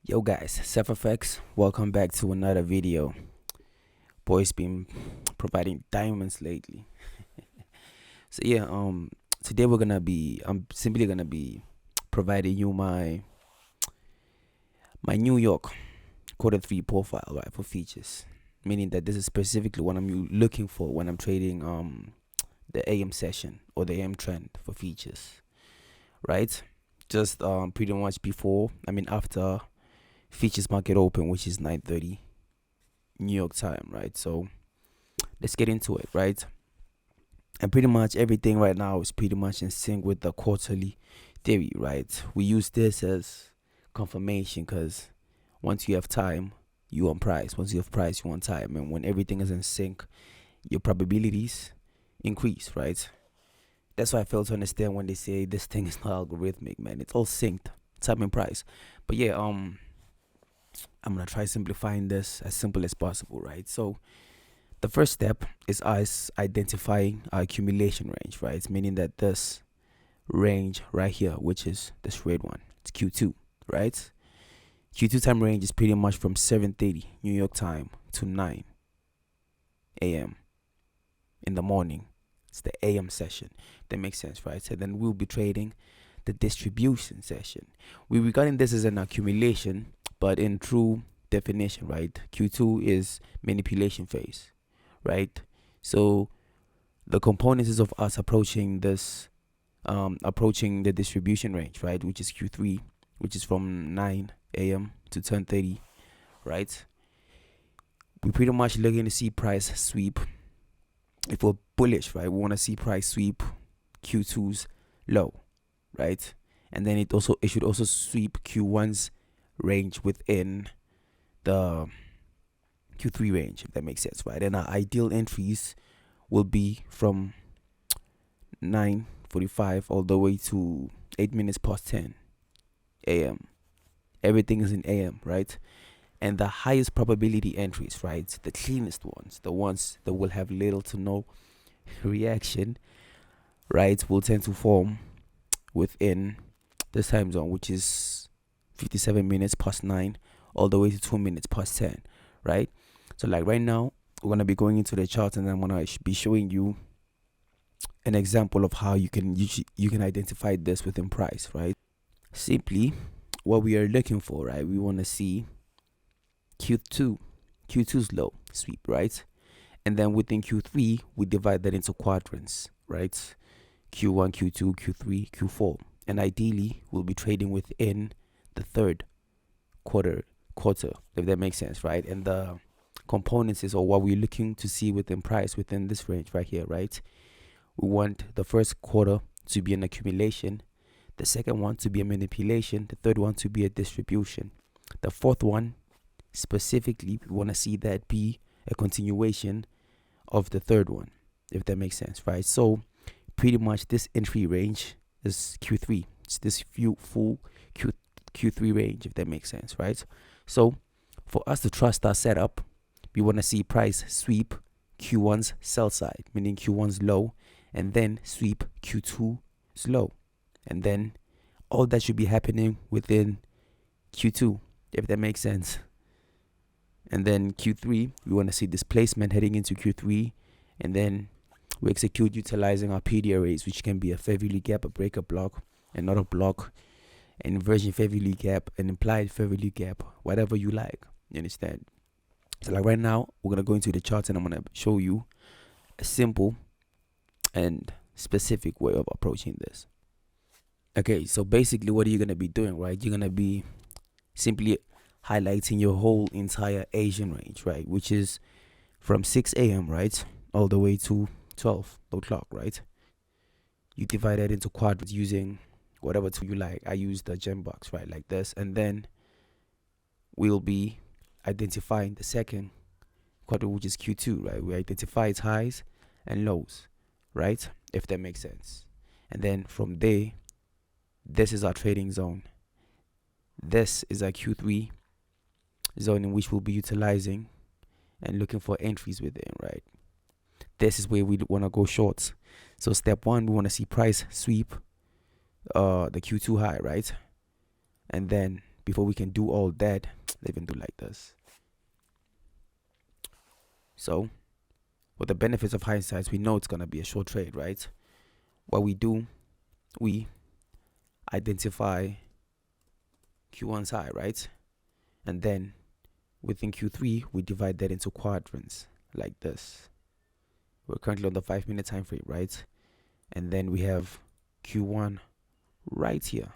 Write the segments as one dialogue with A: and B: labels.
A: Yo guys, FX, welcome back to another video. Boy's been providing diamonds lately. So yeah, today I'm simply gonna be providing you my New York quarter 3 profile, right, for features. Meaning that this is specifically what I'm looking for when I'm trading the AM session or the AM trend for features, right? Just pretty much after features market open, which is 9:30 New York time, right? So let's get into it, right? And pretty much everything right now is pretty much in sync with the quarterly theory, right? We use this as confirmation because once you have time, you want price. Once you have price, you want time. And when everything is in sync, your probabilities increase, right? That's why I fail to understand when they say this thing is not algorithmic, man. It's all synced, time and price. But yeah, I'm gonna try simplifying this as simple as possible, right? So the first step is us identifying our accumulation range, right? Meaning that this range right here, which is this red one, it's Q2, right? Q2 time range is pretty much from 7:30 New York time to 9 a.m. in the morning. It's the AM session. That makes sense, right? So then we'll be trading the distribution session. We're regarding this as an accumulation, but in true definition, right? Q2 is manipulation phase, right? So the components is of us approaching this, approaching the distribution range, right? Which is Q3, which is from 9 a.m. to 10:30, right? We're pretty much looking to see price sweep. If we're bullish, right, we want to see price sweep Q2's low, right? And then it should also sweep Q1's range within the Q3 range, if that makes sense, right? And our ideal entries will be from 9:45 all the way to 8 minutes past 10 a.m. Everything is in AM, right? And the highest probability entries, right, the cleanest ones, the ones that will have little to no reaction, right, will tend to form within this time zone, which is 57 minutes past 9 all the way to 2 minutes past 10, right? So like right now, we're going to be going into the chart and I'm going to be showing you an example of how you can identify this within price, right? Simply what we are looking for, right? We want to see Q2's low sweep, right? And then within Q3, we divide that into quadrants, right? Q1, Q2, Q3, Q4. And ideally, we'll be trading within the third quarter, if that makes sense, right? And the components is or what we're looking to see within price within this range right here, right? We want the first quarter to be an accumulation, the second one to be a manipulation, the third one to be a distribution. The fourth one, specifically, we want to see that be a continuation of the third one, if that makes sense, right? So pretty much this entry range is Q3. It's this full Q3 range, if that makes sense, right? So for us to trust our setup, we want to see price sweep Q1's sell side, meaning Q1's low, and then sweep Q2's low. And then all that should be happening within Q2, if that makes sense. And then Q3, we want to see displacement heading into Q3, and then we execute utilizing our PDRAs, which can be a fair value gap, a breaker block, another block, an inversion fair value gap, an implied fair value gap, whatever you like. You understand? So like right now, we're gonna go into the charts and I'm gonna show you a simple and specific way of approaching this. Okay, so basically what are you gonna be doing, right? You're gonna be simply highlighting your whole entire Asian range, right? Which is from 6 a.m., right? All the way to 12 o'clock, right? You divide that into quadrants using whatever tool you like. I use the gem box, right? Like this. And then we'll be identifying the second quadrant, which is Q2, right? We identify its highs and lows, right? If that makes sense. And then from there, this is our trading zone. This is our Q3 zone in which we'll be utilizing and looking for entries within, right? This is where we want to go shorts. So step one, we want to see price sweep the Q2 high, right? And then before we can do all that, let's even do like this. So with the benefits of hindsight, we know it's gonna be a short trade, right? What we do, we identify Q1's high, right? And then within Q3, we divide that into quadrants like this. We're currently on the 5-minute time frame, right? And then we have Q1 right here,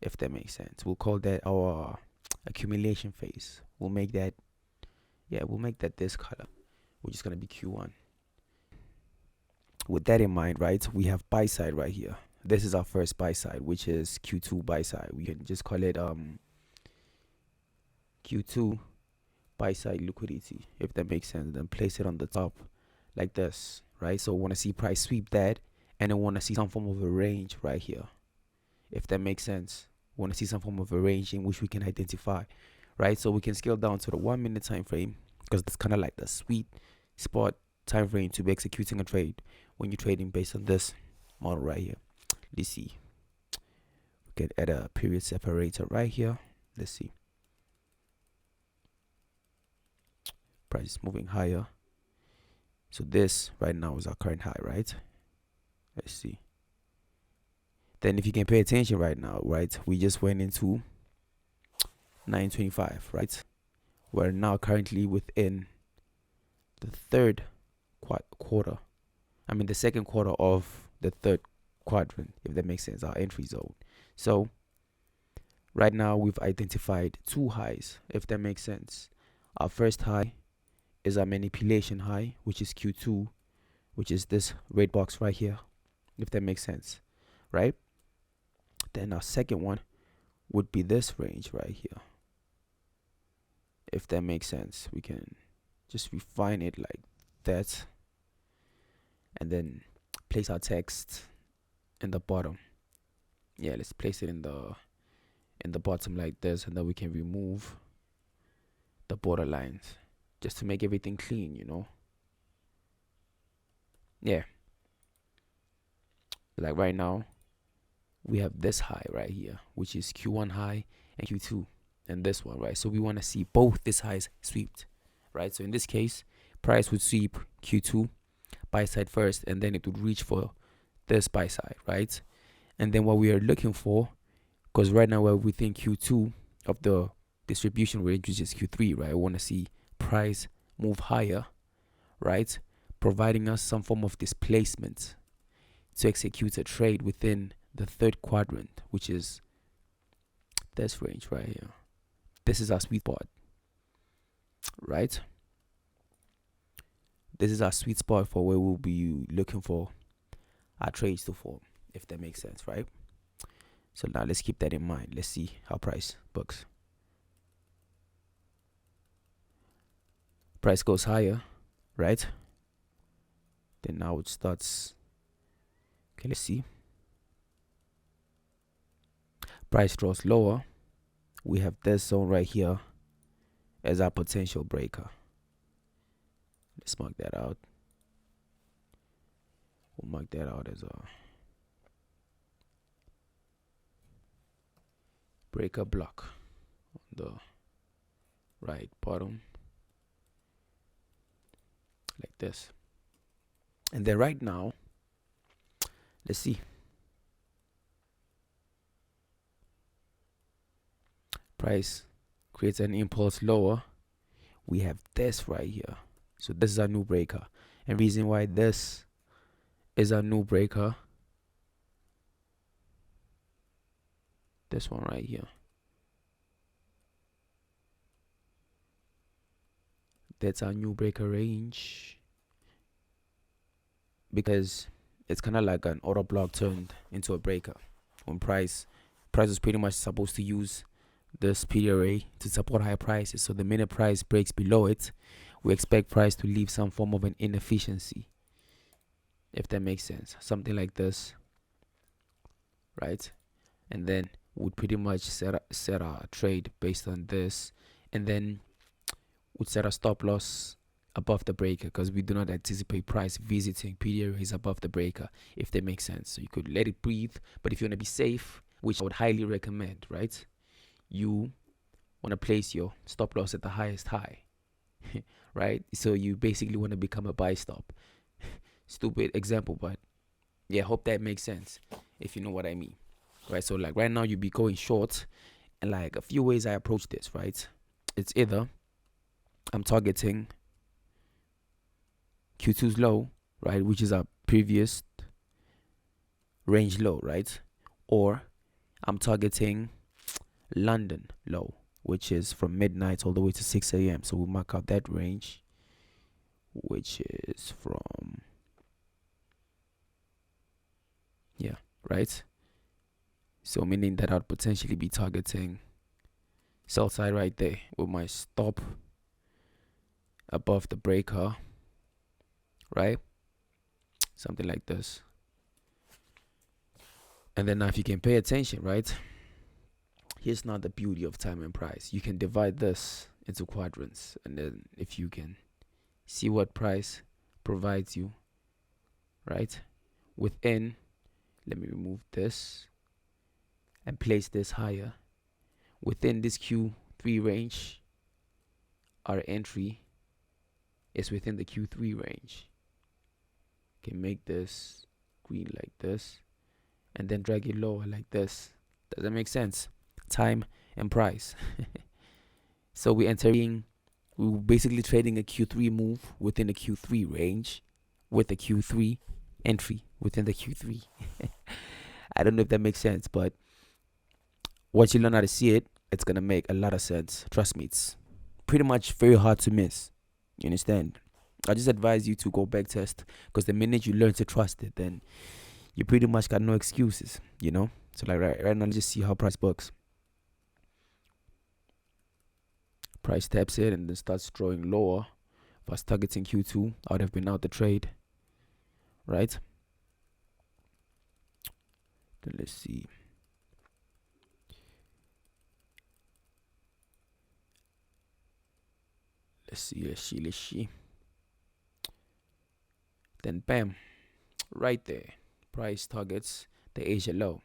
A: if that makes sense. We'll call that our accumulation phase. We'll make that this color, which is going to be Q1. With that in mind, right, we have buy side right here. This is our first buy side, which is Q2 buy side. We can just call it Q2 buy side liquidity, if that makes sense. Then place it on the top like this, right? So we want to see price sweep that, and I want to see some form of a range right here, if that makes sense. We want to see some form of a range in which we can identify, right? So we can scale down to the 1-minute time frame, because that's kind of like the sweet spot time frame to be executing a trade when you're trading based on this model right here. Let's see. We can add a period separator right here. Let's see. Price is moving higher. So this right now is our current high, right? Let's see. Then if you can pay attention right now, right, we just went into 925, right? We're now currently within the third quarter. I mean the second quarter of the third quadrant, if that makes sense, our entry zone. So right now we've identified two highs, if that makes sense. Our first high is our manipulation high, which is Q2, which is this red box right here, if that makes sense, right? Then our second one would be this range right here, if that makes sense. We can just refine it like that, and then place our text in the bottom. Yeah, let's place it in the bottom like this, and then we can remove the border lines just to make everything clean, you know. Yeah, like right now we have this high right here, which is Q1 high and Q2, and this one, right? So we want to see both these highs swept, right? So in this case, price would sweep Q2 buy side first, and then it would reach for this buy side, right? And then what we are looking for, because right now we're within Q2 of the distribution range, which is Q3, right? I want to see price move higher, right? Providing us some form of displacement to execute a trade within the third quadrant, which is this range right here. This is our sweet spot, right? This is our sweet spot for where we'll be looking for our trades to form, if that makes sense, right? So now let's keep that in mind. Let's see how price books. Price goes higher, right? Then now it starts. Okay, let's see. Price draws lower. We have this zone right here as our potential breaker. Let's mark that out. We'll mark that out as a breaker block on the right bottom, like this. And then right now, let's see. Price creates an impulse lower. We have this right here. So this is our new breaker. And reason why this is our new breaker, this one right here. That's our new breaker range, because it's kind of like an auto block turned into a breaker. When price is pretty much supposed to use this PRA to support higher prices. So the minute price breaks below it, we expect price to leave some form of an inefficiency, if that makes sense. Something like this, right? And then we'd pretty much set our trade based on this, and then would set a stop loss above the breaker, because we do not anticipate price visiting PRAs above the breaker, if that makes sense. So you could let it breathe, but if you want to be safe, which I would highly recommend, right, you want to place your stop loss at the highest high, right? So you basically want to become a buy stop. Stupid example, but yeah, hope that makes sense if you know what I mean, right? So like right now you be going short, and like a few ways I approach this, right? It's either I'm targeting Q2's low, right, which is our previous range low, right? Or I'm targeting London low, which is from midnight all the way to 6 a.m. So we'll mark out that range, which is from, yeah, right? So meaning that I'd potentially be targeting sell side right there with my stop above the breaker, right? Something like this. And then now if you can pay attention, right? Here's not the beauty of time and price. You can divide this into quadrants, and then if you can see what price provides you, right? Within, let me remove this and place this higher. Within this Q3 range, our entry is within the Q3 range. Can make this green like this, and then drag it lower like this. Does that make sense? Time and price. So we're basically trading a Q3 move within the Q3 range with a Q3 entry within the Q3. I don't know if that makes sense, but once you learn how to see it, it's gonna make a lot of sense. Trust me, it's pretty much very hard to miss. You understand? I just advise you to go back test, because the minute you learn to trust it, then you pretty much got no excuses, you know? So like right now, let's just see how price works. Price taps it and then starts drawing lower. If I was targeting Q2, I would have been out the trade, right? Then let's see. Let's see. Then bam, right there. Price targets the Asia low.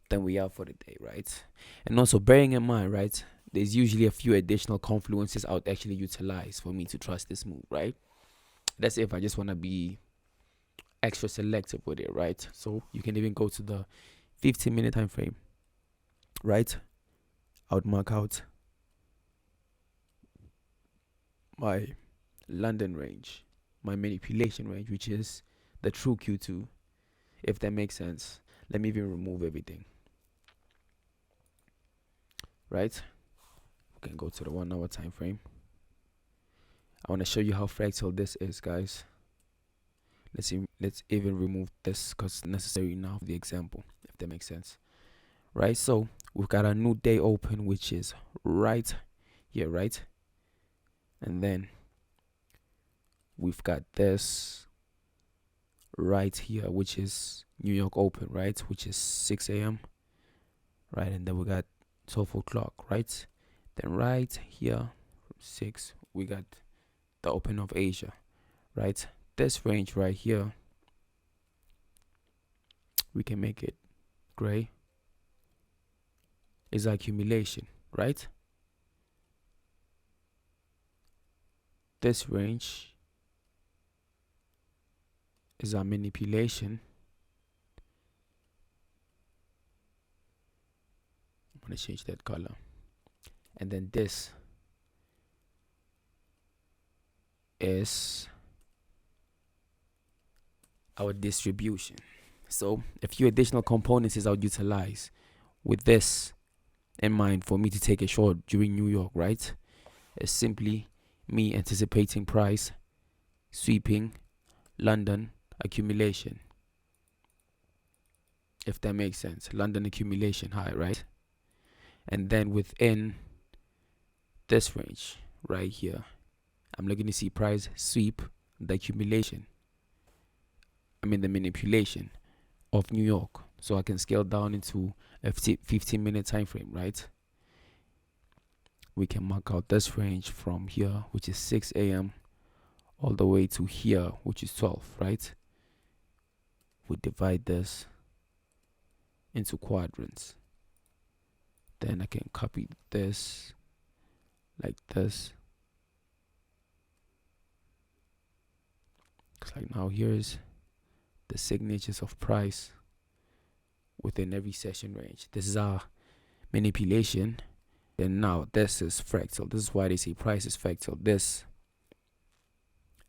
A: Then we out for the day, right? And also bearing in mind, right, there's usually a few additional confluences I would actually utilize for me to trust this move, right? That's if I just want to be extra selective with it, right? So you can even go to the 15-minute time frame, right? I would mark out my London range, my manipulation range, which is the true Q2, if that makes sense. Let me even remove everything, right? We can go to the 1 hour time frame. I want to show you how fractal this is, guys. Let's even remove this because it's necessary now for the example, if that makes sense, right? So we've got a new day open, which is right here, right? And then we've got this right here, which is New York open, right? Which is 6 a.m. right? And then we got 12 o'clock, right? Then right here from 6 we got the open of Asia, right? This range right here, we can make it gray, is accumulation, right? This range is our manipulation. I'm going to change that color. And then this is our distribution. So a few additional components is I would utilize with this in mind for me to take a short during New York, right? It's simply me anticipating price sweeping London accumulation, if that makes sense. London accumulation high, right? And then within this range right here, I'm looking to see price sweep the accumulation, the manipulation of New York, so I can scale down into a 15-minute time frame, right? We can mark out this range from here, which is 6 a.m. all the way to here, which is 12, right? We divide this into quadrants. Then I can copy this like this. It's like now here's the signatures of price within every session range. This is our manipulation. Then now this is fractal. This is why they say price is fractal. This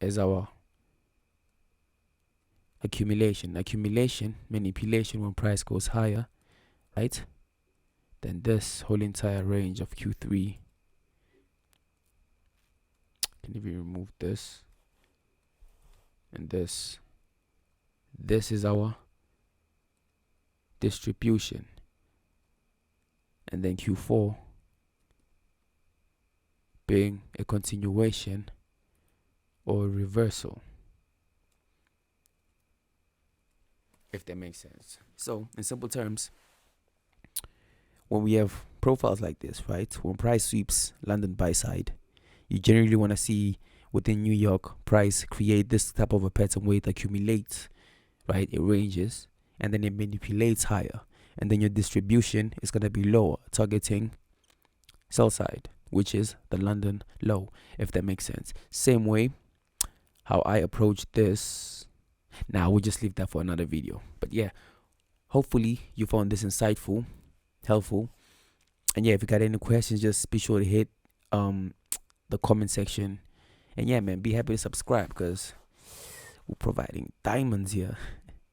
A: is our accumulation, manipulation when price goes higher, right? Then this whole entire range of Q3. Can even remove this and this. This is our distribution, and then Q4 being a continuation or a reversal, if that makes sense. So in simple terms, when we have profiles like this, right, when price sweeps London buy side, you generally want to see within New York price create this type of a pattern where it accumulates, right? It ranges and then it manipulates higher, and then your distribution is going to be lower, targeting sell side, which is the London low, if that makes sense. Same way how I approach this. Now we'll just leave that for another video. But yeah, hopefully you found this insightful, helpful. And yeah, if you got any questions, just be sure to hit the comment section. And yeah, man, be happy to subscribe because we're providing diamonds here.